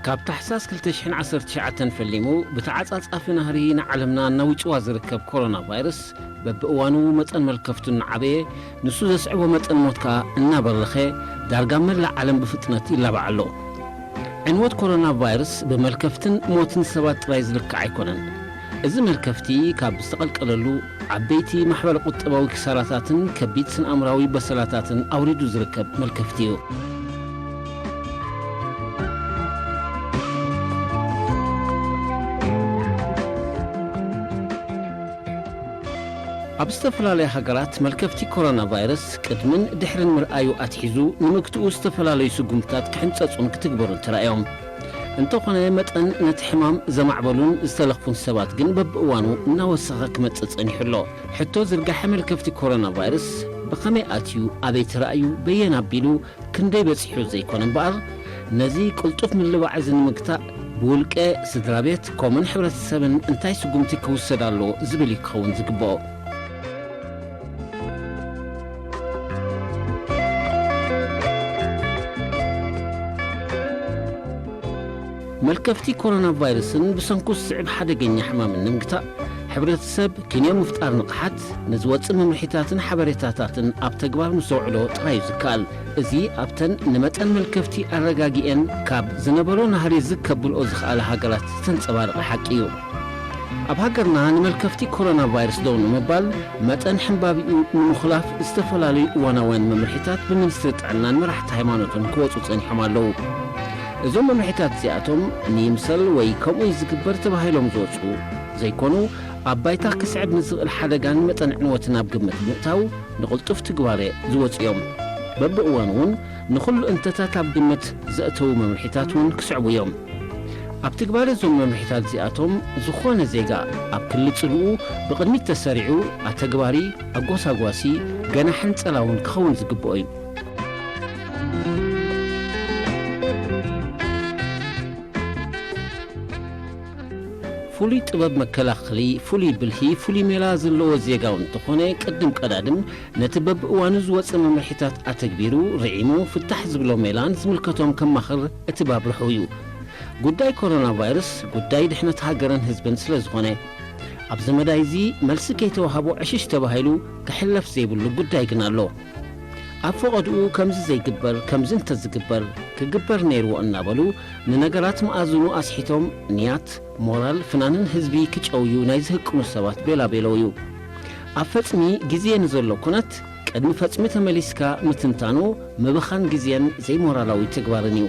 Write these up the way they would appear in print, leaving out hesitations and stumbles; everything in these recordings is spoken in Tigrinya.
كاب تحساس كلتشحن 19 فليمو بتعصاصف نهري نعلمنا نوجوا زركب كورونا فيروس ببقوانو متن ملكفتن عبيه نسو زسعبو متن موتكا نابرخه دارغا ملا عالم بفطنت يلابعلو عنوت كورونا فيروس بملكفتن موتن سبات رايز لك عيكونن إذا ملكفتي كاب استقلقللو عبيتي محور قطباوي كساراتاتن كبيتسن أمراوي بسلاتاتن أوريدو زركب ملكفتيو أبستفلالي حقرات ملكفتي كورونا فيروس قدمن دحرن مرآيو أتحيزو نمكتو استفلالي سقمتات كحنصصون كتكبرون ترأيهم انتو قنا متن نتحمام زمعبلون استلخفون سبات جن ببقوانو ناوسخك متصصن يحلو حتى زرقا حمل كفتي كورونا فيروس بخمي آتيو أبيت رأيو بينا بيلو كندي بصحيو زيكون بار نزي قلطف من لبعزن مقتا بولك سدرابيت كومن حبرة السبن انتاي سقمتي كوسدالو زبلي كون زقبو ملكفتي كورونا فيروسن بسنكوس صعب حدقين حمام النمقتا حبرة السب كن يوم مفتار نقحات نزوات ممرحيتاتن حبريتاتاتن أبتقبار مسوعلو ترايو زكال ازي أبتن نمتن ملكفتي الرقاقيين كاب زنبرو نهاري زكبل أوزخ على هاقرات تنصبار حقيو أب هاقرنا نملكفتي كورونا فيروس دون مبال متن حنبابيو مخلاف استفلالي وانوان ممرحيتات بمنسترت عنان مرحت هيمانوتن كواتوتن حمالو إذن ممرحيتات زياتهم نيمسل ويكمو يزكبر تبهيلهم زوجو زيكونو أبايتا كسعب نزغ الحدقان متن عنوتنا بقمة مؤتاو نقلطف تقواري زوج يوم ببقوانون نخل انتتات بقمة زأتو ممرحيتاتون كسعبو يوم أبتقباري زوم ممرحيتات زياتهم زخوان زيقا أب كل تسلقو بقدمي تساريعو أتقباري أقوس أقواسي قناحن تسلاون كخون زقبوي فولي طبب مكلاخلي فولي بالهي فولي ميلاز اللو زيغاون تخوني قدم قدادم نتبب وانز وص ممرحيتات اتكبيرو رعيمو فتح زبلو ميلان زملكتهم كم مخر اتباب رحويو قداي كورونا فيروس قداي دحنت هاجرن حزبن سلازخونه ابز مدايزي ملسك يتوهبو عشش تباهيلو كحلف زيبلو قداي كنالو أفقدوا كمز زي جبر كمز انت زجبر كجبر نيرو النابلو ننجرات مأزونو أسحتهم نيات مورال فنانن حزبي كتشويو نايزهق مسوات بلا بيلويو أفتني جزيان زلو كنت قد مفتمي تمليسكا متنتانو مبخان جزيان زي مورالاوي تقبارنيو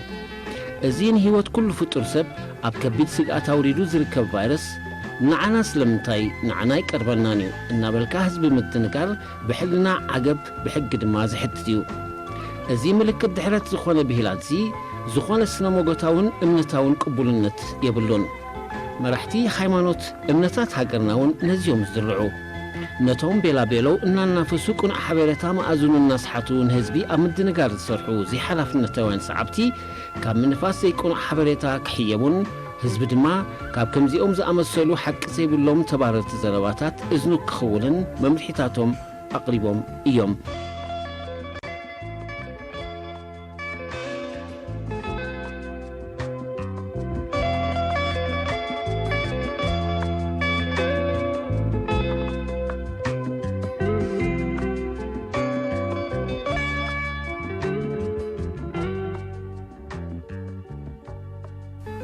الزين هيوت كل فطر سب أب كبيد سقات أوريدو زركب فيروس نعنا سلمتاي نعناي قربنانيو إن بالكهز بمدنقار بحلنا عقب بحق دماز حتتيو ازي ملك دحرات زخونه بهلاتزي زخونه سنموغتاون امنتاون قبولنت يبلون مرحتي هايمانوت امنتات هاجرناون نزيوم زرعو نتوم بلا بيلو اننا فسوقن حبرتا مازون الناس حتون حزبي امدنقار زرحو زي حلفنتوان صعبتي كم من نفاس يكون حبرتا كحيبون حزب دما كاب كمزيوم زامسلو حق سيبلوم تبارت زرباتات ازنو كخولن ممرحيتاتهم اقربهم ايوم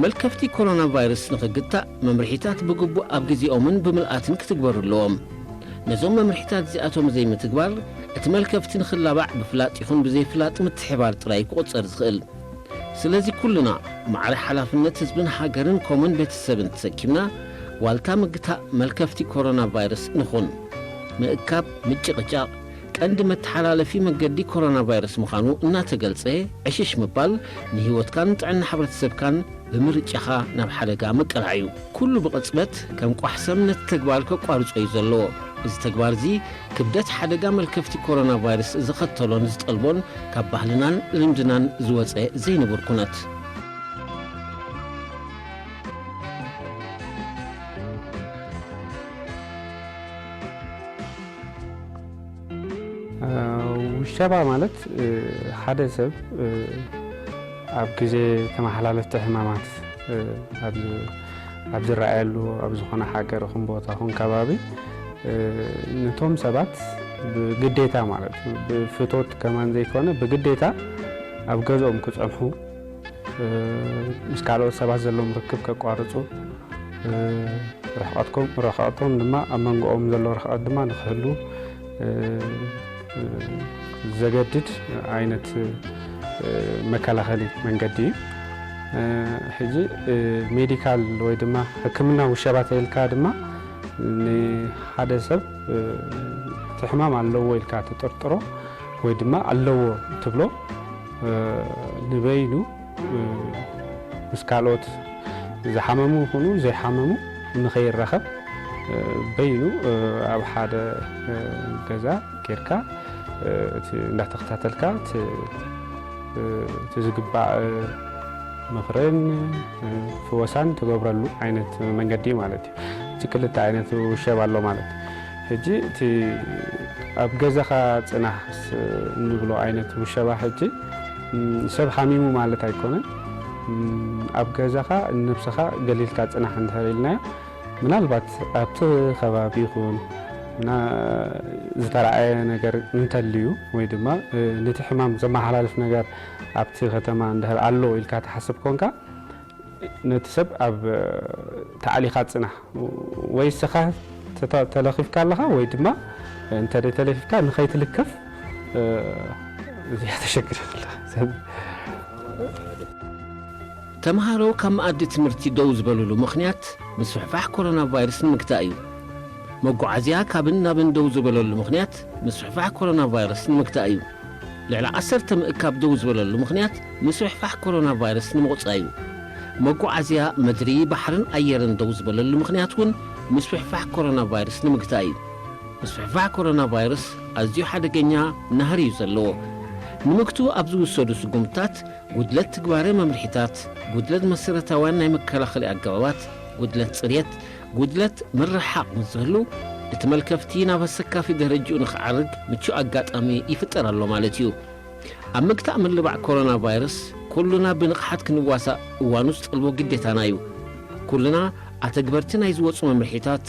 ملكفتي كورونا فيروس نققتا ممرحيتات بقبو أبقزي أومن بملآتن كتكبر اللوم نزوم ممرحيتات زياتهم زي متكبر اتملكفتن خلابع بفلات يخون بزي فلات متحبار ترايك وطر زغل سلازي كلنا مع حلافنة حزبن حاقرن كومن بيت السبن تسكيمنا والتا مقتا ملكفتي كورونا فيروس نخون مئكاب مجقجاق عند متحلال في مقدي كورونا فيروس مخانو إنا تقلصي عشش مبال نهيوت كانت عن حبرة السبكان بمرجحة ناب حلقة مقرعيو كل بقصبت كم قحسم نتتقبالكو قارج أيزالو إذا تقبال زي كبدت حلقة ملكفتي كورونا فيروس إذا خطلون إذا تقلبون كبهلنان لمدنان زواتي زين بركونات وشابه مالت حدا سب ኣብ ግዜ ተመሓላለፍቲ ሕማማት ኣብ ዝረኣየሉ ኣብ ዝኾነ ሃገር ኹን ቦታ ኹን ከባቢ ነቶም ሰባት ብግዴታ ማለት ብፍቶት ከማን ዘይኮነ ብግዴታ ኣብ ገዝኦም ክጸንሑ ምስ ካልኦት ሰባት ዘለዎም ርክብ ከቋርጹ ርሕቐቶም ድማ ኣብ መንጎኦም ዘሎ ርሕቐት ድማ ንኽህሉ ዘገድድ ዓይነት መከላኸሊ መንገዲ ሕጂ ሜዲካል ወይ ድማ ሕክምና ውሸባት ኢልካ ድማ ንሓደ ሰብ ሕማም ኣለዎ ኢልካ ተጠርጥሮ ወይ ድማ ኣለዎ ትብሎ ንበይኑ ምስ ካልኦት ዝሓመሙ ይኹኑ ዘይሓመሙ ንኸይረኸብ በይኑ ኣብ ሓደ ገዛ ጌርካ እንዳተኸታተልካ ትዝግባእ ምኽርን ፍወሳን ትገብረሉ ዓይነት መንገዲ ማለት እዩ እቲ ክልተ ዓይነት ውሸብ ኣሎ ማለት ሕጂ እቲ ኣብ ገዛኻ ጽናሕ ንብሎ ዓይነት ውሸባ ሕጂ ሰብ ሓሚሙ ማለት ኣይኮነን ኣብ ገዛኻ ንብስኻ ገሊልካ ጽናሕ እንተሪልናዮ ምናልባት ኣብቲ ከባቢ ይኹን ዝተረኣየ ነገር እንተልዩ ወይ ድማ ነቲ ሕማም ዘመሓላልፍ ነገር ኣብቲ ከተማ እንድህር ኣሎ ኢልካ ትሓስብ ኮንካ ነቲ ሰብ ኣብ ተዓሊኻ ጽናሕ ወይ ስኻ ተለኺፍካ ኣለኻ ወይ ድማ እንተደይ ተለኺፍካ ንኸይትልከፍ እዚኣ ተሸግረላ ተምሃሮ ካብ መኣዲ ትምህርቲ ደው ዝበሉሉ ምኽንያት ምስፍሕፋሕ ኮሮና ቫይረስ ንምግታእ እዩ መጓዓዝያ ካብን ናብን ደው ዝበለሉ ምኽንያት ምስፍሕፋሕ ኮሮና ቫይረስ ንምግታእ እዩ ልዕሊ 10 ምእካብ ደው ዝበለሉ ምኽንያት ምስፍሕፋሕ ኮሮና ቫይረስ ንምቑፃእ እዩ መጓዓዝያ ምድሪ ባሕርን ኣየርን ደው ዝበለሉ ምኽንያት እውን ምስፍሕፋሕ ኮሮና ቫይረስ ንምግታእ እዩ ምስፍሕፋሕ ኮሮና ቫይረስ ኣዝዩ ሓደገኛ ናህሪ እዩ ዘለዎ ንምግቱ ኣብ ዝውሰዱ ስጉምታት ጉድለት ትግባረ መምርሒታት ጉድለት መሰረታውያን ናይ መከላኸሊ ኣገባባት ጉድለት ጽሬት ጉድለት ምርሓቕ ዝህሉ እቲ መልከፍቲ ናብ ኣሰካፊ ደረጃኡ ንኽዓርግ ምቹእ ኣጋጣሚ ይፍጠር ኣሎ ማለት እዩ ኣብ ምግታእ ምልባዕ ኮሮና ቫይረስ ኩሉና ብንቕሓት ክንዋሳእ እዋኑ ዝጠልቦ ግዴታና እዩ ኩሉና ኣተግበርቲ ናይ ዝወፁ መምርሒታት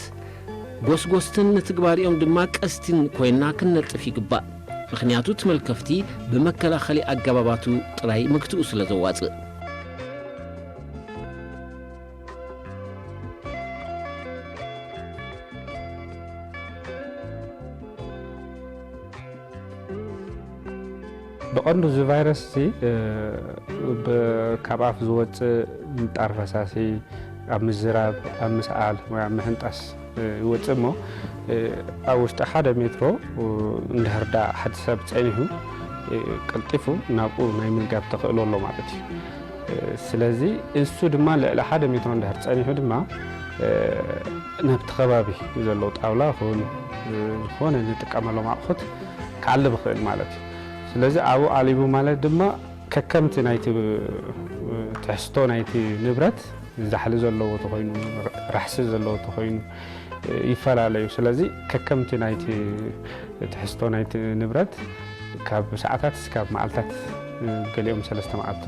ጎስጎስትን ንትግባሪኦም ድማ ቀስትን ኮይንና ክንነጥፍ ይግባእ ምኽንያቱ ትመልከፍቲ ብመከላኸሊ ኣገባባቱ ጥራይ ምግትኡ ስለ ዘዋፅእ بقندو زي فيروس سي بكاباف زوج مطار فساسي اب مزراب اب مسعال ويا محنطاس يوصمو اوشت 1 متر اندهردا حد سب صينيو قلطفو نابو ناي ملغاب تخلو له معناتي سلازي اسو دما ل 1 متر اندهر صينيو دما نبت خبابي يزلو طاولا هون نتقاملو معخت كعل بخيل معناتي ስለዚህ አቡ አሊቡ ማለት ድማ ከከምቲ ናይቲ ተሕስቶ ናይቲ ንብረት ዛሕሊ ዘለዎ ተኾይኑ ራሕሲ ዘለዎ ተኾይኑ ይፈላለዩ ስለዚህ ከከምቲ ናይቲ ተሕስቶ ናይቲ ንብረት ካብ ሰዓታት እስካብ መዓልታት ገሊኦም 3 መዓልቲ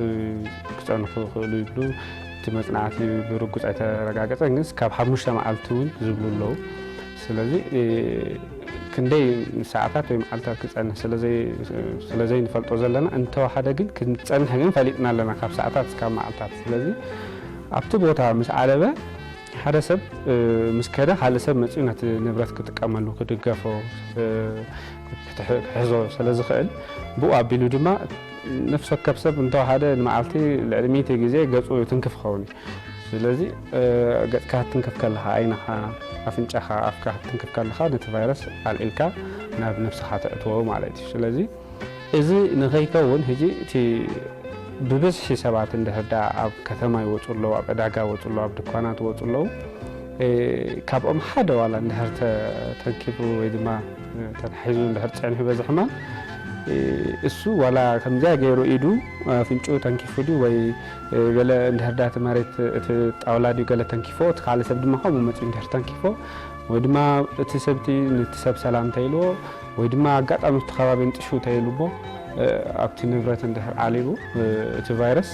ክጸንሑ ይኽእሉ ይብሉ እቲ መጽናዕቲ ብርጉጽ ኣይተረጋገጸ ግን እስካብ 5 መዓልቲ እውን ዝብሉ ኣለዉ ስለዚህ كندي ساعات ويم على كتصنح سلازي نفلطو زلنا انت واحده ግን كنصنح ግን فليطنا لنا ካብ ساعات كاب معلتات ስለዚህ ኣብቲ ቦታ ምስ ዓለበ ሓደ ሰብ ምስ ከደ ሓደ ሰብ መጽናት ንብረት ክጥቀመሉ ክድገፎ ክትሕዞ ስለዝኽእል ብኡ ኣቢሉ ድማ ነፍስ ወከፍ ሰብ እንተ ሓደ ንመዓልቲ ለዕድሚት ግዜ ገጹ ትንክፍ ኸውን ስለዚህ ገጽካ ትንክፍ ከለኻ ዓይንኻ አፍንጫኻ ኣፍካ ትንክፍ ከለኻ ነቲ ቫይረስ ኣልዒልካ ናብ ነፍስኻ ተእትዎ ማለት እዩ ስለዚህ እዚ ንኸይከውን ሕጂ እቲ ብብዝሒ ሰባት እንድሕር ኣብ ከተማ ይወፁ ኣለዉ ኣብ ዕዳጋ ይወፁ ኣለዉ ኣብ ድኳናት ይወፁ ኣለዉ ካብኦም ሓደ ዋላ እንድሕር ተንኪፉ ወይ ድማ ተታሒዙ እንድሕር ፀኒሑ በዚ ሕማም እሱ ዋላ ከምዚያ ገይሩ ኢዱ አፍንጫኡ ተንኪፉ ዲ ወይ ገለ እንድሕር ዳት መሬት እቲ ጣውላ ዲ ገለ ተንኪፎ እቲ ካልእ ሰብ ድማ ከምኡ መፂኡ እንድሕር ተንኪፎ ወይ ድማ እቲ ሰብቲ ነቲ ሰብ ሰላም ተይልዎ ወይ ድማ ኣጋጣሚ እቲ ከባቢ እንጥሹ ተይልዎ ኣብቲ ንብረት እንድሕር ዓሊቡ እቲ ቫይረስ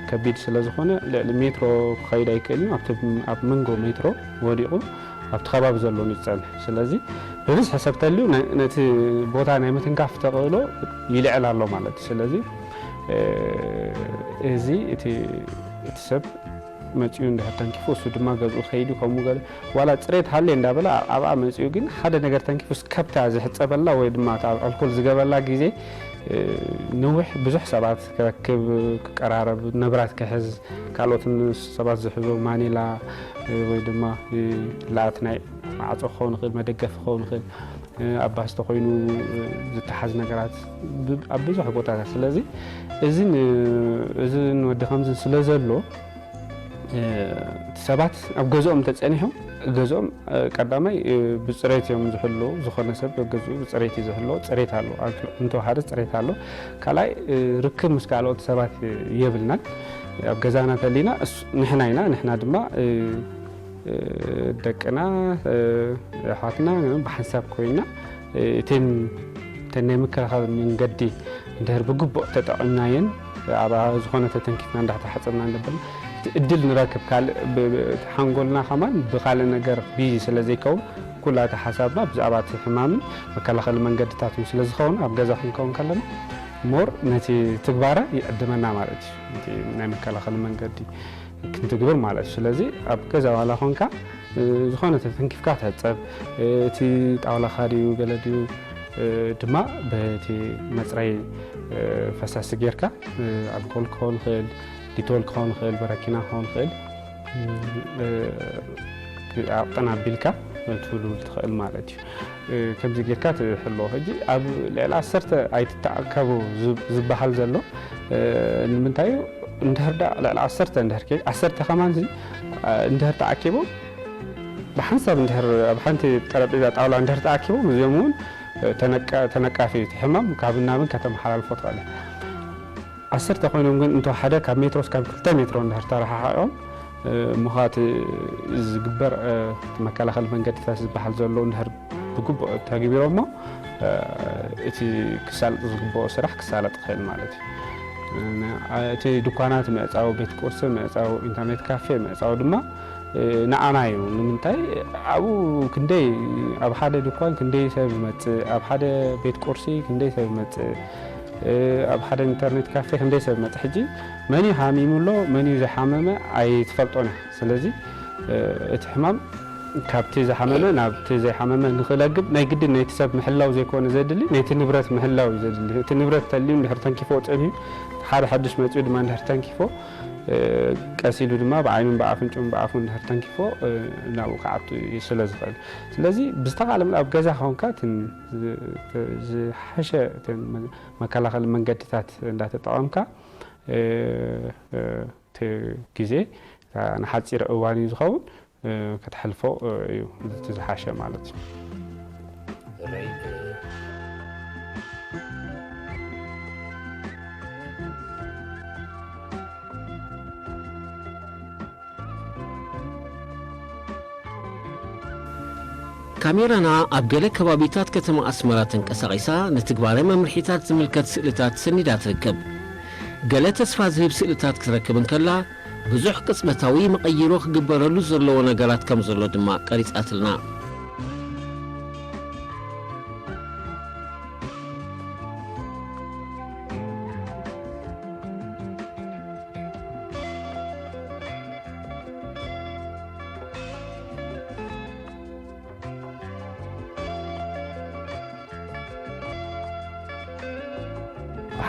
ከቢድ ስለ ዝኾነ ልዕሊ ሜትሮ ክኸይድ ኣይክእልን ኣብ መንጎ ሜትሮ ወዲቑ ኣብቲ ከባቢ ዘሎ ይፀንሕ ስለዚ ብብዝሒ ሰብ ተልዩ ነቲ ቦታ ናይ ምትንካፍ ተኽእሎ ይልዕል ኣሎ ማለት እዩ ስለዚ እዚ እቲ ሰብ መፅኡ እንድሕር ተንኪፉ እሱ ድማ ገዝኡ ኸይዱ ከምኡ ገለ ዋላ ፅሬት ሃልየ እንዳበለ ኣብኣ መፅኡ ግን ሓደ ነገር ተንኪፉ ስከብታ ዝሕፀበላ ወይ ድማ ኣልኮል ዝገበላ ግዜ ንውሕ ብዙሕ ሰባት ክረክብ ክቀራረብ ንብራት ክሕዝ ካልኦት ሰባት ዝሕዞ ማኒላ ወይ ድማ ላት ናይ ማዕፆ ክኸውን ይኽእል መደገፊ ክኸውን ይኽእል ኣብ ባስተ ኮይኑ ዝተሓዝ ነገራት ኣብ ብዙሕ ቦታታት ስለዚ እዚ ንወዲ ከምዚ ስለ ዘሎ ሰባት ኣብ ገዝኦም ተፀኒሖም ገዝኦም ቀዳማይ ብፅሬት እዮም ዝሕልው ዝኾነ ሰብ ገዝኡ ብፅሬት እዩ ዝሕልው ፅሬት ኣሎ እንተወሓደ ፅሬት ኣሎ ካልኣይ ርክብ ምስ ካልኦት ሰባት የብልናን ኣብ ገዛና ተሊና ንሕና ኢና ንሕና ድማ ደቅና ኣሕዋትና ብሓንሳብ ኮይና እተን ናይ ምክልኻል መንገዲ እንድሕር ብግቡእ ተጠቒምናየን ኣብ ዝኾነ ተተንኪፍና እንዳተሓፀብና ንብል እድል ንረክብ ካልእ ሓንጎልና ኸማን ብካልእ ነገር ቢዚ ስለ ዘይከውን ኩላታ ሓሳብና ብዛዕባ እቲ ሕማምን መከላኸሊ መንገድታትን ስለ ዝኸውን ኣብ ገዛ ክንከውን ከለና ሞር ነቲ ትግባራ ይዕድመና ማለት እዩ እቲ ናይ መከላኸሊ መንገዲ ክንትግብር ማለት እዩ ስለዚ ኣብ ገዛ ዋላ ኮንካ ዝኾነ ተተንኪፍካ ትሕፀብ እቲ ጣውላኻ ድዩ ገለ ድዩ ድማ በቲ መፅረይ ፈሳሲ ጌርካ ኣልኮል ክኸውን ይኽእል ዲቶል ክኸውን ይኽእል በረኪና ክኸውን ይኽእል ኣቀናቢልካ ትፍሉል ትኽእል ማለት እዩ ከምዚ ጌርካ ትሕልዎ ሕጂ ኣብ ልዕሊ 10 ኣይትተኣከቡ ዝበሃል ዘሎ ንምንታይ እዩ እንድሕር ልዕሊ 10 እንድሕር 10 ኸማን እንድሕር ተኣኪቦም ብሓንሳብ እንድሕር ኣብ ሓንቲ ጠረጴዛ ጣውላ እንድሕር ተኣኪቦም እዚኦም እውን ተነቃፊ ሕማም ካብ ናብን ከተመሓላልፎ ትኽእል 10 ኮይኖም ግን እንተወሓደ ካብ ሜትሮ እስካብ 2 ሜትሮ እንድሕር ተረሓሒቆም ምዃት ዝግበር መከላኸሊ መንገድታት ዝበሃል ዘሎ እንድሕር ብግቡእ ተግቢሮሞ እቲ ክሳለጥ ዝግብኦ ስራሕ ክሳለጥ ይኽእል ማለት እዩ እቲ ድኳናት ምዕፃው ቤት ቁርሲ ምዕፃው ኢንተርኔት ካፌ ምዕፃው ድማ ንዓና እዩ ንምንታይ ኣብኡ ክንደይ ኣብ ሓደ ድኳን ክንደይ ሰብ ይመፅእ ኣብ ሓደ ቤት ቁርሲ ክንደይ ሰብ ይመፅእ ኣብ ሓደ ኢንተርኔት ካፌ ክንደይ ሰብ ይመፅእ ሕጂ መን እዩ ሃሚሙሎ መን እዩ ዝሓመመ ኣይትፈልጦን ስለዚ እቲ ሕማም ካብቲ ዝሓመመ ናብቲ ዘይሓመመ ንኽለግብ ናይ ግድን ናይቲ ሰብ ምሕላው ዘይኮነ ዘድሊ ናይቲ ንብረት ምሕላው እዩ ዘድሊ እቲ ንብረት ተልዩ እንድሕር ተንኪፎ ፀንዩ ሓደ ሓዱሽ መፅኡ ድማ እንድሕር ተንኪፎ ቀሲሉ ድማ ብዓይኑን ብኣፍንጩን ብኣፉን እንድሕር ተንኪፎ ናብኡ ክዓቱ ስለ ዝኽእል ስለዚ ብዝተኻለ ኣብ ገዛ ኸውንካ ዝሓሸ መከላኸሊ መንገድታት እንዳተጠቐምካ እቲ ግዜ ንሓፂር እዋን እዩ ዝኸውን ከተሕልፎ እዩ እቲ ዝሓሸ ማለት እዩ ካሜራና ኣብ ገለ ከባቢታት ከተማ ኣስመራ ተንቀሳቒሳ ንትግባራዊ መምርሒታት ዝምልከት ስእልታት ሰኒዳ ትርከብ ገለ ተስፋ ዝህብ ስእልታት ክትረክብ እንከላ ብዙሕ ቅጽበታዊ መቐይሮ ክግበረሉ ዘለዎ ነገራት ከም ዘሎ ድማ ቀሪጻትልና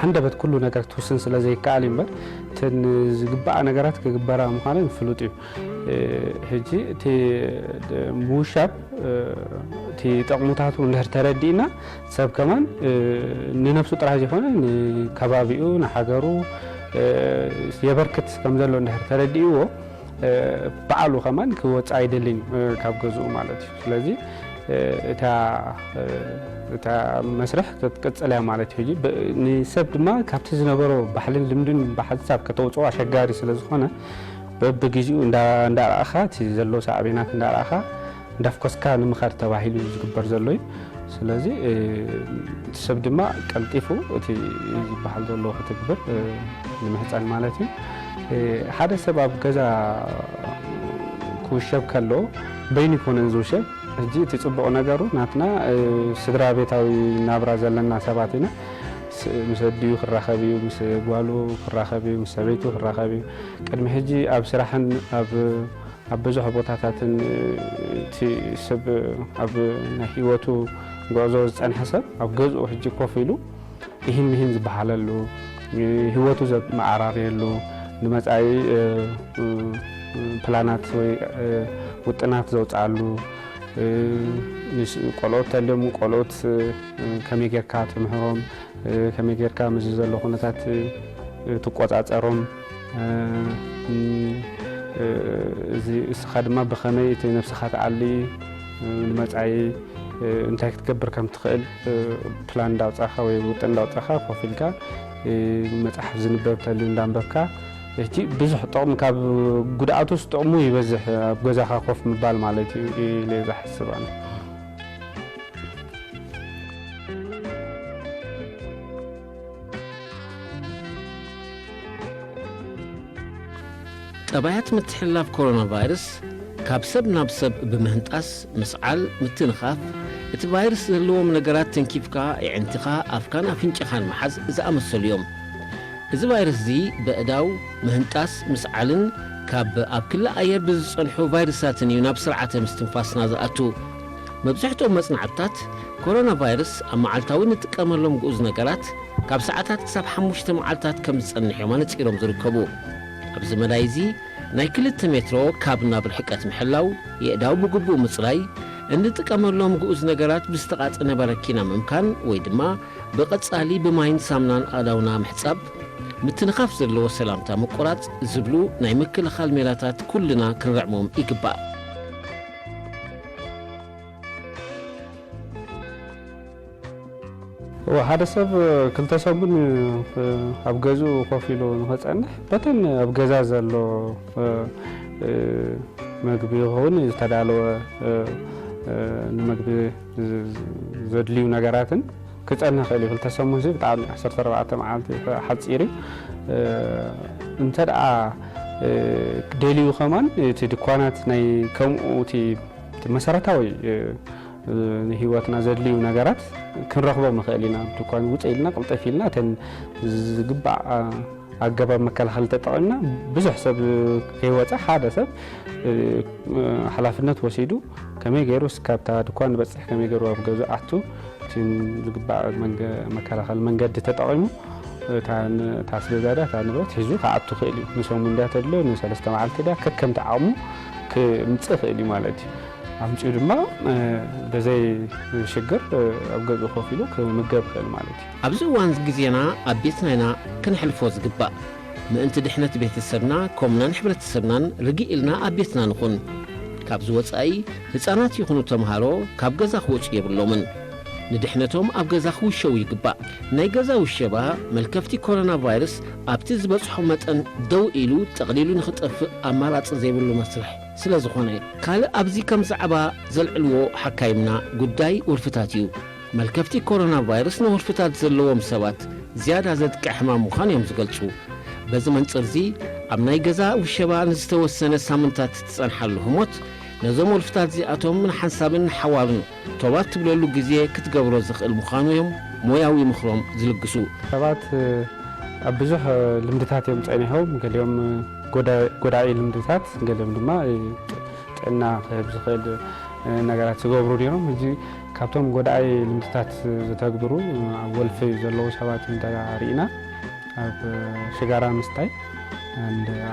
handabet kullu ነገር ትውስን ስለዚህ ቃል ይምበር ትን ዝግባእ ነገራት ከግበራ ምዃነን ፍሉጥ እዩ ሕጂ እቲ ሙሻብ እቲ ጠቕሙታቱ እንድሕር ተረዲእና ሰብ ከማን ንነፍሱ ጥራሕ ዘይኮነ ንከባቢኡ ንሓገሩ የበርክት ከም ዘሎ እንድሕር ተረዲእዎ በዓሉ ከማን ክወፅእ ኣይደልን ካብ ገዝኡ ማለት እዩ ስለዚ እታ መስርሕ ክትቀጽል ማለት እዩ ንሰብ ድማ ካብቲ ዝነበሮ ባህልን ልምድን ብሓሳብ ከተውፅኦ ኣሸጋሪ ስለ ዝኾነ በብግዚኡ እንዳረኣኻ እቲ ዘሎ ሳዕቤናት እንዳረኣኻ እንዳፍኮስካ ንምኻድ ተባሂሉ ዝግበር ዘሎ እዩ ስለዚህ ሰብ ድማ ቀልጢፉ እቲ ዝበሃል ዘሎ ክትግብር ንምሕፃን ማለት እዩ ሓደ ሰብ ኣብ ገዛ ክውሸብ ከሎ በይኑ ይኮነን ዝውሸብ ሕጂ እቲ ፅቡቕ ነገሩ ናትና ስድራ ቤታዊ ናብራ ዘለና ሰባት ኢና ምስ ኣዲኡ ክራኸብ እዩ ምስ ጓሉ ክራኸብ እዩ ምስ ሰበይቱ ክራኸብ እዩ ቅድሚ ሕጂ ኣብ ስራሕን ኣብ ብዙሕ ቦታታትን እቲ ሰብ ኣብ ናይ ሂወቱ ጉዕዞ ዝፀንሐ ሰብ ኣብ ገዝኡ ሕጂ ኮፍ ኢሉ ይህን ዝበሃለሉ ሂወቱ ዘመዓራርየሉ ንመፃኢ ፕላናት ወይ ውጥናት ዘውፅኣሉ ቆልኦት ተልዮም ቆልኦት ከመይ ጌርካ ትምህሮም ከመይ ጌርካ ምስ ዘሎ ኩነታት ትቆፃፀሮም እዚ እስኻ ድማ ብኸመይ እቲ ነፍስኻ ተዓሊ ንመፃኢ እንታይ ክትገብር ከም ትኽእል ፕላን እንዳውፃኻ ወይ ውጥን እንዳውፃኻ ኮፍ ኢልካ መፅሓፍ ዝንበብ ተልዩ እንዳንበብካ እቲ ብዙሕ ጥቕሚ ካብ ጉድኣቱስ ጥቕሙ ይበዝሕ ኣብ ገዛኻ ኮፍ ምባል ማለት እዩ ኢለ ዝሓስብ ኣነ ጠባያት ምትሕልላፍ ኮሮና ቫይረስ ካብ ሰብ ናብ ሰብ ብምህንጣስ ምስዓል ምትንኻፍ እቲ ቫይረስ ዘለዎም ነገራት ተንኪፍካ ይዕንትኻ ኣፍካን ኣፍንጭኻን መሓዝ ዝኣመሰሉ እዮም እዚ ቫይረስ እዚ በእዳው ምህንጣስ ምስዓልን ካብ ኣብ ክልል ኣየር ብዝፀንሑ ቫይረሳትን እዩ ናብ ስርዓተ ምስትንፋስና ዝኣቱ መብዛሕትኦም መፅናዕትታት ኮሮና ቫይረስ ኣብ መዓልታዊ ንጥቀመሎም ግኡዝ ነገራት ካብ ሰዓታት ክሳብ 5 መዓልታት ከም ዝፀንሕ እዮም ኣነፂሮም ዝርከቡ ኣብዚ መዳይ እዚ ናይ 2 ሜትሮ ካብ ናብ ርሕቀት ምሕላው የእዳው ብግቡእ ምፅራይ እንጥቀመሎም ግኡዝ ነገራት ብዝተቃፀነ በረኪና ምምካን ወይ ድማ ብቐፃሊ ብማይን ሳምናን ኣእዳውና ምሕፃብ ምትንኻፍ ዘለዎ ሰላምታ ምቁራፅ ዝብሉ ናይ ምክልኻል ሜላታት ኩልና ክንረዕሞም ይግባእ ሓደ ሰብ ክልተ ሰሙን ኣብ ገዝኡ ኮፍ ኢሉ ንኽፀንሕ በተን ኣብ ገዛ ዘሎ መግቢ ይኹን ዝተዳለወ ንምግቢ ዘድልዩ ነገራትን ክፀንሕ ክእል እዩ ክልተ ሰሙን እዚ ብጣዕሚ 14 መዓልቲ ሓፂር እዩ እንተ ደኣ ደልዩ ኸማን እቲ ድኳናት ናይ ከምኡ እቲ መሰረታዊ ንሂወትና ዘድልዩ ነገራት ክንረኽቦም ንኽእል ኢና ድኳን ውፅእ ኢልና ቅልጠፍ ኢልና እተን ዝግባእ ኣገባብ መከላኸሊ ተጠቒምና ብዙሕ ሰብ ከይወፅእ ሓደ ሰብ ሓላፍነት ወሲዱ ከመይ ገይሩ ካብታ ድኳን ንበፅሕ ከመይ ገይሩ ኣብ ገዝኡ ኣቱ ዝግባእ መከላኸሊ መንገዲ ተጠቒሙ እታ ስበዛዳ እታ ንብረት ሒዙ ክኣቱ ክእል እዩ ንሰሙን እንዳ ተድልዮ ንሰለስተ መዓልቲ ዳ ከከምቲ ዓቕሙ ክምፅእ ክእል እዩ ማለት እዩ ኣምፂኡ ድማ በዘይ ሽግር ኣብ ገዝኡ ኮፍ ኢሉ ክምገብ ክእል ማለት እዩ ኣብዚ እዋን ግዜና ኣብ ቤትና ኢና ክንሕልፎ ዝግባእ ምእንቲ ድሕነት ቤተሰብና ከምኡናን ሕብረተሰብናን ርጊእ ኢልና ኣብ ቤትና ንኹን ካብዚ ወፃኢ ህፃናት ይኹኑ ተምሃሮ ካብ ገዛ ክወፁ የብሎምን ንድሕነቶም ኣብ ገዛ ክውሸው ይግባእ ናይ ገዛ ውሸባ መልከፍቲ ኮሮና ቫይረስ ኣብቲ ዝበፅሖ መጠን ደው ኢሉ ጠቕሊሉ ንኽጠፍእ ኣማራፂ ዘይብሉ መስርሕ ስለ ዝኾነ ካልእ ኣብዚ ከም ዛዕባ ዘልዕልዎ ሓካይምና ጉዳይ ወልፍታት እዩ መልከፍቲ ኮሮና ቫይረስ ንወልፍታት ዘለዎም ሰባት ዝያዳ ዘጥቅዕ ሕማም ምዃን እዮም ዝገልጹ በዚ መንፅር እዚ ኣብ ናይ ገዛ ውሸባ ንዝተወሰነ ሳምንታት ትፀንሓሉ ህሞት ነዞም ወልፍታት እዚኣቶም ንሓንሳብን ሓዋርን ቶባት ትብለሉ ግዜ ክትገብሮ ዝኽእል ምዃኑ እዮም ሞያዊ ምኽሮም ዝልግሱ ሰባት ኣብ ብዙሕ ልምድታት እዮም ፀኒሖም ገሊኦም ጎዳኢ ልምድታት ገሊኦም ድማ ጥዕና ክህብ ዝኽእል ነገራት ዝገብሩ ነይሮም ሕጂ ካብቶም ጎዳኢ ልምድታት ዝተግብሩ ኣብ ወልፊ ዘለዉ ሰባት እንተሪእና ኣብ ሽጋራ ምስታይ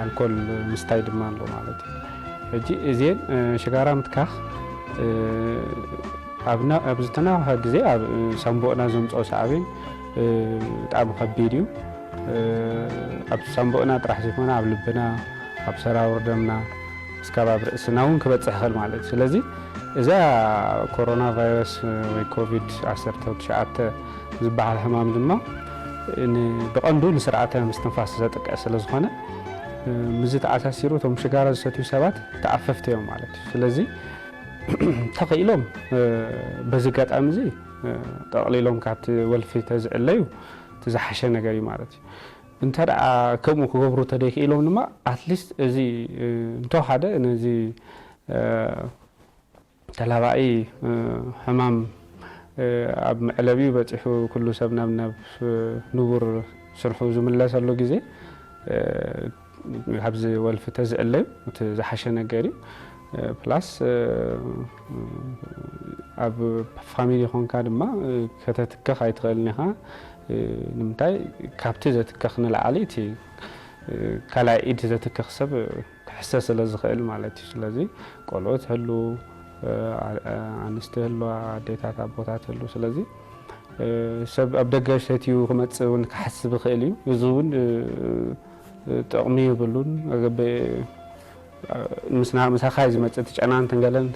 ኣልኮል ምስታይ ድማ ኣሎ ማለት እዩ ሕጂ እዚአን ሽጋራ ምትካኽ ኣብ ዝተናውሐ ግዜ ኣብ ሳንቦእና ዘምፅኦ ሳዕቤን ብጣዕሚ ከቢድ እዩ ኣብ ሳንቦእና ጥራሕ ዘይኮነ ኣብ ልብና ኣብ ሰራውር ደምና እስካብ ኣብ ርእስና እውን ክበፅሕ ይኽእል ማለት እዩ ስለዚ እዛ ኮሮና ቫይረስ ወይ ኮቪድ-19 ዝበሃል ሕማም ድማ ብቐንዱ ንስርዓተ ምስትንፋስ ዘጥቅዕ ስለ ዝኾነ ምዝ ተኣሳሲሩ እቶም ሽጋራ ዝሰትዩ ሰባት ተኣፈፍቲ እዮም ማለት እዩ ስለዚ ተኽኢሎም በዚ ገጣሚ እዚ تقليلهم كات والفي تزعليو تزحش نجاري مالتي انت رأى كم وخبرو تديك إلهم نما أتليست زي انتو حدا إن زي تلاقي حمام أب معلبي بتحو كل سبنا بنب نور سرحو زملاء سلو جزء حبز والف تزعليو تزحش نجاري بلاس أب فاميلي هون كادما كتتك خايت غلنها نمتاي كابتي ذاتك خنا العالي تي كلا إيد ذاتك خسب حساس لزخيل مالتي سلازي قولوت هلو عنستهلو عديتات عبوتات هلو سلازي سب أبدأ شاتيو خمت ونك حسب خيلي يزون تقمي بلون مسنا خايز ما تتش أنا أنت قالن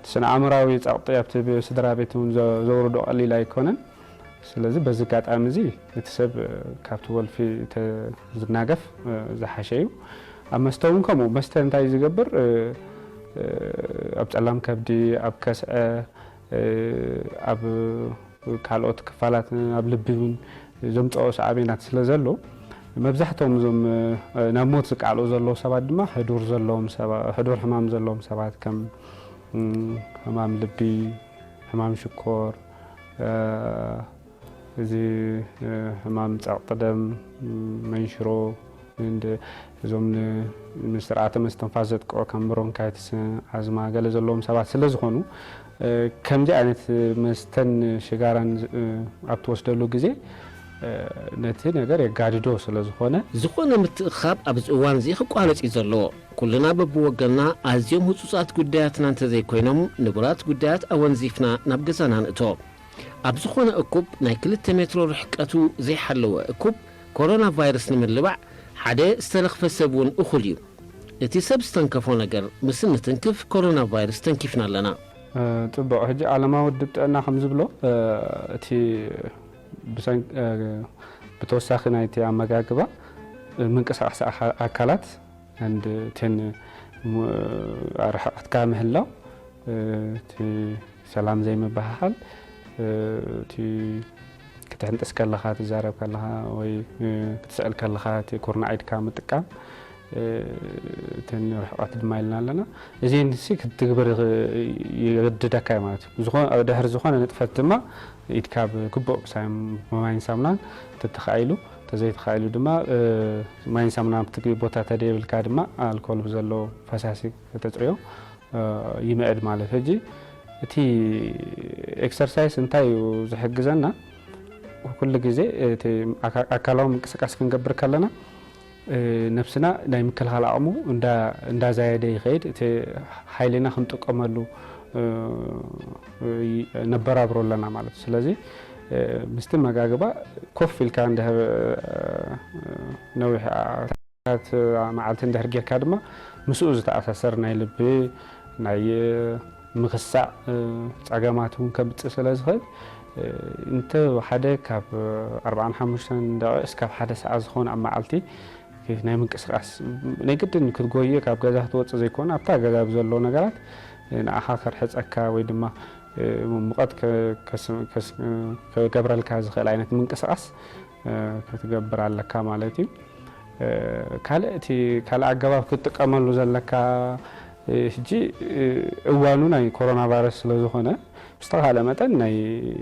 تسنا عمراوي تعطي أبتي بسدرا بيتون زوردو قلي لا يكونن سلازي بزكات أمزي تسب كابتوال في تزناقف زحشيو أما استوون كمو بس تنتاي زقبر أب تعلم كبدي أب كاس أب كالوت كفالات أب لبيون زمت أو سعابينات سلازلو مبزحتهم زم نموت زكالو زلو سبات دما حدور زلوم سبات حدور حمام زلوم سبات كم حمام لبي حمام شكور زي حمام تعقدم منشرو عند زمن مسرعة مستنفذت كأو كامبرون كاتس عزما قال زلهم سبعة سلز خونو كم جاء نت مستن شجاران أبتوس دلو جزء نتي نجار يقعدو سلز خونه زخونه متخاب أبز أوان زي خقالة إزلو كلنا ببوجنا أزيم خصوصات قدياتنا أنت زي كوينهم نبرات قديات أوان زيفنا نبجزنا نتو أبزخونه أكوب ناكلت مترو رحكتو زي حلوة أكوب كورونا فيروس نملبع حدا استلخف السبون أخليو نتي سبستنكفو نجر مسنة تنكف كورونا فيروس تنكفنا لنا طبعا هجي على ما ودبت أنا خمس بلو تي بسان بتوسخنا تي عم جاكبا من كسر أكلات عند تن راح أتكلم هلا تي سلام زي ما بحال تي كتحنت اسكال لها تزارب كلها وي كتسأل كلها تي كورنا عيد كامل تكام تن راح أعتد مايلنا لنا زين سيك تكبر يرددك كامات زخون دهر زخون نتفت ما يتكاب كبو سايم ما ينسامنا تتخيلوا تزيد تخيلوا دما ما ينسامنا بتكبي بوتا تدي بالكادما الكل بزلو فساسي تتريو يمعد مالت هجي تي اكسرسايز انتايو زحجزنا وكل جزء أكلهم كسكاس كنجبر كلنا نفسنا دايم كل هالعمو ندا زايدة يخيد تي حيلنا خنتق أملو نبرة برولنا مالت سلازي مستمع جاجبا كوفيل كان ده نوع معلتين ده رجع كادما مسؤول تأثر نايلبي ناي مخسع عجماتهم كبت سلاز خير انت حدا كاب 45 دقيقة اسكاب حدا ساعة زخون عم معلتي كيف نايم كسراس نيقد ان كتقويه كاب غازه توص زي كون ابتا غازه بزلو نغرات ناخر حصكا وي دما مقد كغبرال كاز خل عينت منقساس كتغبر على مالتي كال اغباب كتقملو زلكا هجي اوانو ناي كورونا فيروس ስለዝኾነ استغال متن ناي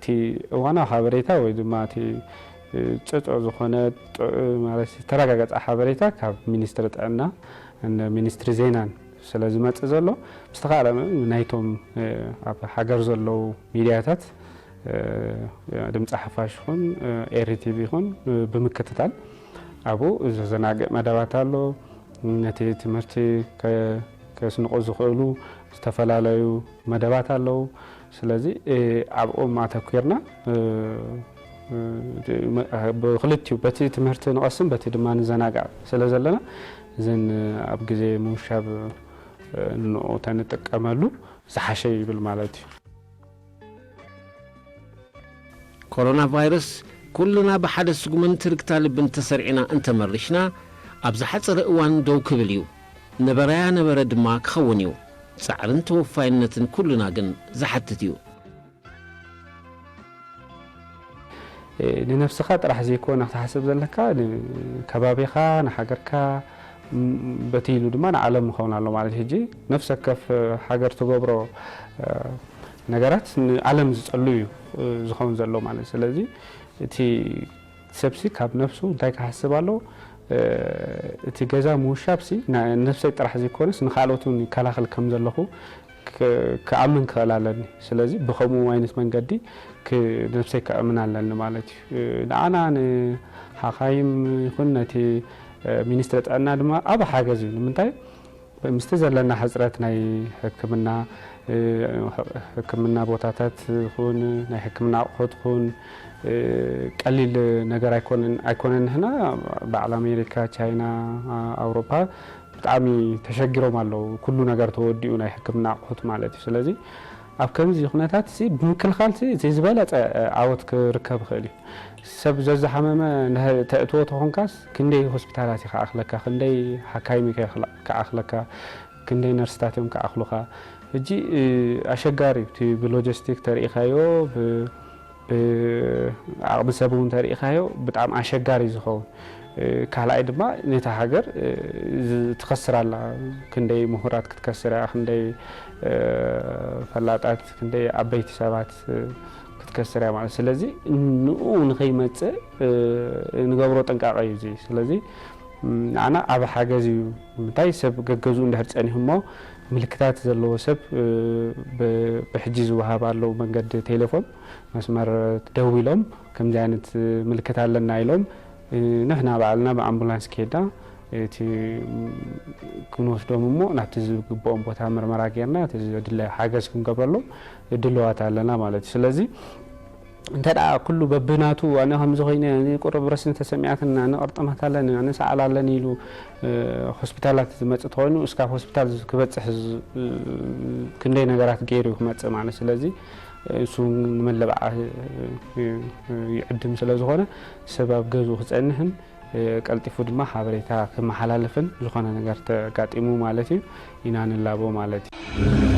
تي وانا حبريتا وي دما تي تصصو زخونه ማለት ተረጋጋጽ حبريتا ካብ ሚኒስትር ጥዕና እና ሚኒስትር ዜናን ስለዝመጽ ዘሎ استغال ናይቶም ኣብ ሃገር ዘለው ሚዲያታት ድምጽ ሓፋሽ ኹን ኤርቲቪ ኹን ብምክትታል አቡ ዘዘናገ መደባት አሎ ነቲ ትምህርቲ ከስንቆ ዝኽእሉ ዝተፈላላዩ መደባት አለው ስለዚህ አብኦም ማተኩርና በخلتيو በቲ ትምህርቲ ንቀስም በቲ ድማ ንዘናጋ ስለዘለና ዘን ኣብ ግዜ ሙሻብ ንኦ ተንጥቀመሉ ዝሓሸ ይብል ማለት እዩ كورونا فيروس كلنا بحدث سجمن تركتال بنت سرعنا أنت مرشنا أبزحت رأوان دو كبليو نبرايا نبرد ما كخونيو سعرن توفاينة كلنا جن زحتتيو ንነፍስኻ ጥራሕ ዘይኮነ ክትሓስብ ዘለካ ከባቢኻ ንሓገርካ በቲሉ ድማ ንዓለም ምኸውን ኣሎ ማለት ሕጂ ነፍሰ ከፍ ሃገር ትገብሮ ነገራት ንዓለም ዝጸሉ እዩ ዝኸውን ዘሎ ማለት ስለዚ እቲ ሰብሲ ካብ ነፍሱ እንታይ ክሓስብ ኣሎ እቲ ገዛ ምውሻብሲ ነፍሰይ ጥራሕ ዘይኮነስ ንኻልኦትን ይከላኸል ከም ዘለኹ كأمن كلالني سلازي بخمو عينس من قدي كنفسي كأمن على ማለት እዩ ንአና ንሓኻይም ይኹን ነቲ ሚኒስትሪ ጥዕና ድማ ኣብ ሓገዝ እዩ ንምንታይ ምስቲ ዘለና ሕፅረት ናይ ሕክምና ቦታታት ይኹን ናይ ሕክምና ኣቑሑት ይኹን ቀሊል ነገር ኣይኮነን ህና በዓል ኣሜሪካ ቻይና ኣውሮፓ ብጣዕሚ ተሸጊሮም ኣለው ኩሉ ነገር ተወዲኡ ናይ ሕክምና ኣቑሑት ማለት እዩ ስለዚ ኣብ ከምዚ ኩነታት ሲ ብምክልኻል ሲ ዝበለፀ ዓወት ክርከብ ይኽእል እዩ ሰብ ዘዝሓመመ ተእትዎ ተኾንካስ ክንደይ ሆስፒታላት ይከኣኽለካ ክንደይ ሓካይሚ ከኣኽለካ ክንደይ ነርስታት እዮም ከኣኽሉኻ እጂ ኣሸጋሪ እቲ ብሎጂስቲክ ተሪኢኻዮ ብዓቕሚ ሰብ እውን ተሪኢኻዮ ብጣዕሚ ኣሸጋሪ ዝኸውን ካልኣይ ድማ ነታ ሃገር ትኸስራላ ክንደይ ምሁራት ክትከስራ ክንደይ ፈላጣት ክንደይ ዓበይቲ ሰባት ክትከስራ ማለት ስለዚ ንኡ ንኸይመፅእ ንገብሮ ጥንቃቐ እዩ እዚ ስለዚ ንዓና ኣብ ሓገዝ እዩ እንታይ ሰብ ገገዙ እንድሕር ፀኒሑ እሞ ምልክታት ዘለዎ ሰብ ብሕጂ ዝወሃብ ኣለው መንገዲ ቴሌፎን መስመር ደው ኢሎም ከምዚ ዓይነት ምልክት ኣለና ኢሎም ንሕና ባዕልና ብኣምቡላንስ ከይዳ እቲ ክንወስዶም እሞ ናብቲ ዝግብኦም ቦታ ምርመራ ጌርና እቲ ዘድልዮ ሓገዝ ክንገብረሎም ድልዋት ኣለና ማለት እዩ ስለዚ እንተዳ ኩሉ በብናቱ ኣነ ከምዚ ኮይነ ቁርብ ረስኒ ተሰሚዓትና ንቅርጥማት ኣለኒ ኣነ ሰዓል ኣለኒ ኢሉ ሆስፒታላት ዝመፅእ ኮይኑ እስካብ ሆስፒታል ክበፅሕ ክንደይ ነገራት ገይሩ ክመፅእ ማለት ስለዚ እሱ ንመለባዓ ይዕድም ስለ ዝኾነ ሰብ ኣብ ገዙ ክፀንሕን ቀልጢፉ ድማ ሓበሬታ ክመሓላለፍን ዝኾነ ነገር ተጋጢሙ ማለት እዩ ኢና ንላቦ ማለት እዩ